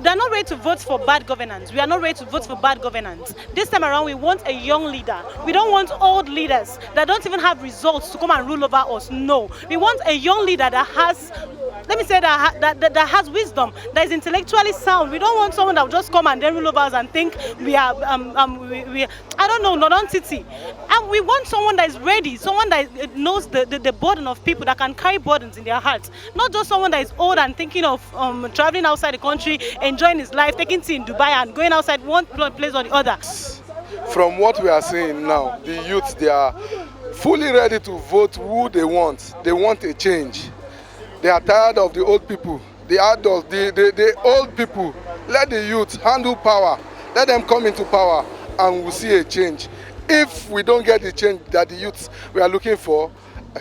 They're not ready to vote for bad governance. We are not ready to vote for bad governance. This time around, we want a young leader. We don't want old leaders that don't even have results to come and rule over us. No. We want a young leader that has, let me say, that has wisdom, that is intellectually sound. We don't want someone that will just come and then rule over us and think we are, I don't know, non-entity. And we want someone that is ready, someone that knows the burden of people, that can carry burdens in their hearts. Not just someone that is old and thinking of traveling outside the country, enjoying his life, taking tea in Dubai and going outside one place or the other. From what we are seeing now, the youth, they are fully ready to vote who they want. They want a change. They are tired of the old people, the adults, the old people. Let the youth handle power. Let them come into power and we'll see a change. If we don't get the change that the youths we are looking for,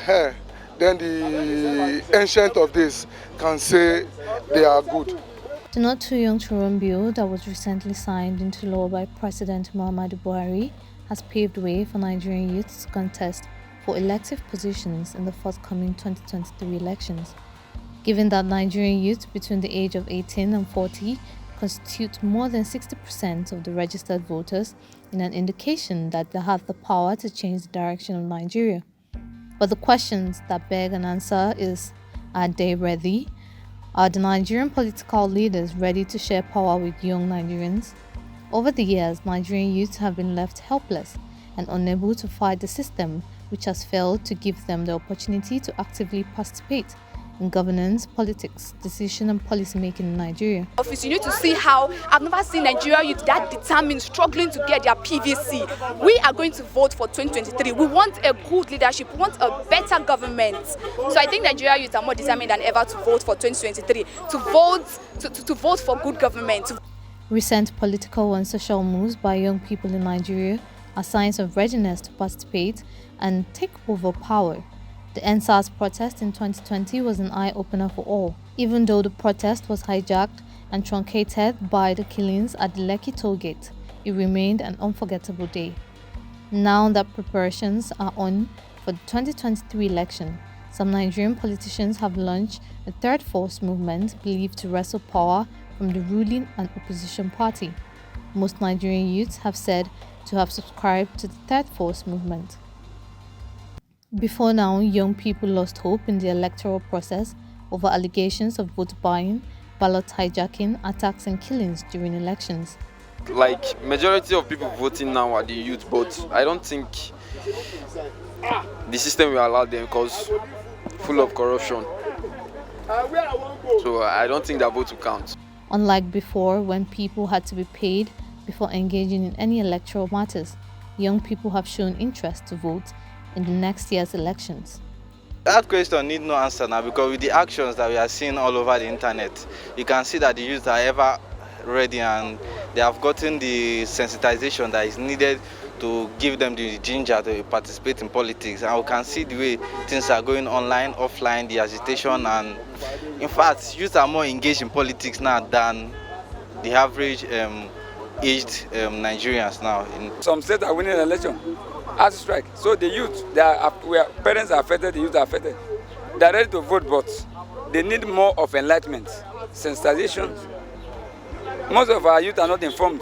then the ancient of this can say they are good. The Not Too Young to Run bill that was recently signed into law by President Muhammadu Buhari has paved way for Nigerian youths to contest for elective positions in the forthcoming 2023 elections. Given that Nigerian youth between the age of 18 and 40 constitute more than 60% of the registered voters, in an indication that they have the power to change the direction of Nigeria. But the questions that beg an answer is, are they ready? Are the Nigerian political leaders ready to share power with young Nigerians? Over the years, Nigerian youth have been left helpless and unable to fight the system, which has failed to give them the opportunity to actively participate in governance, politics, decision and policy making in Nigeria. Office, you need to see how I've never seen Nigeria youth that determined, struggling to get their PVC. We are going to vote for 2023. We want a good leadership. We want a better government. So I think Nigeria youth are more determined than ever to vote for 2023. To vote for good government. Recent political and social moves by young people in Nigeria are signs of readiness to participate and take over power. The NSAS protest in 2020 was an eye-opener for all, even though the protest was hijacked and truncated by the killings at the Lekki toll gate. It remained an unforgettable day. Now that preparations are on for the 2023 election, some Nigerian politicians have launched a third force movement believed to wrestle power from the ruling and opposition party. Most Nigerian youths have said to have subscribed to the third force movement. Before now, young people lost hope in the electoral process over allegations of vote buying, ballot hijacking, attacks and killings during elections. Like, majority of people voting now are the youth, but I don't think the system will allow them because full of corruption. So I don't think that vote will count. Unlike before, when people had to be paid before engaging in any electoral matters, young people have shown interest to vote in the next year's elections. That question needs no answer now, because with the actions that we are seeing all over the internet, you can see that the youth are ever ready and they have gotten the sensitization that is needed to give them the ginger to participate in politics. And we can see the way things are going online, offline, the agitation, and in fact, youth are more engaged in politics now than the average aged Nigerians now. Some states are winning an election as a strike. So the youth, parents are affected, the youth are affected. They are ready to vote, but they need more of enlightenment, sensitization. Most of our youth are not informed.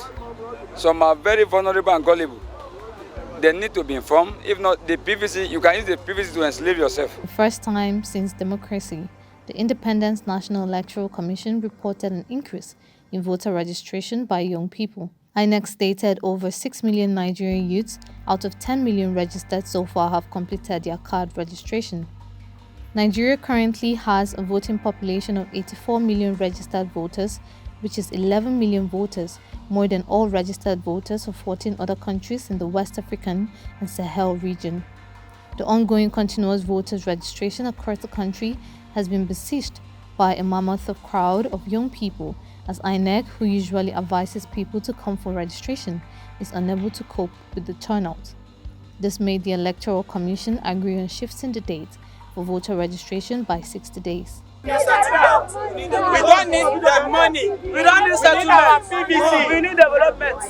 Some are very vulnerable and gullible. They need to be informed. If not, the PVC, you can use the PVC to enslave yourself. The first time since democracy, the Independent National Electoral Commission reported an increase in voter registration by young people. INEC stated over 6 million Nigerian youths out of 10 million registered so far have completed their card registration. Nigeria currently has a voting population of 84 million registered voters, which is 11 million voters, more than all registered voters of 14 other countries in the West African and Sahel region. The ongoing continuous voters registration across the country has been besieged by a mammoth crowd of young people, as INEC, who usually advises people to come for registration, is unable to cope with the turnout. This made the Electoral Commission agree on shifting the date for voter registration by 60 days. We don't need the money. We don't need settlement. We need development.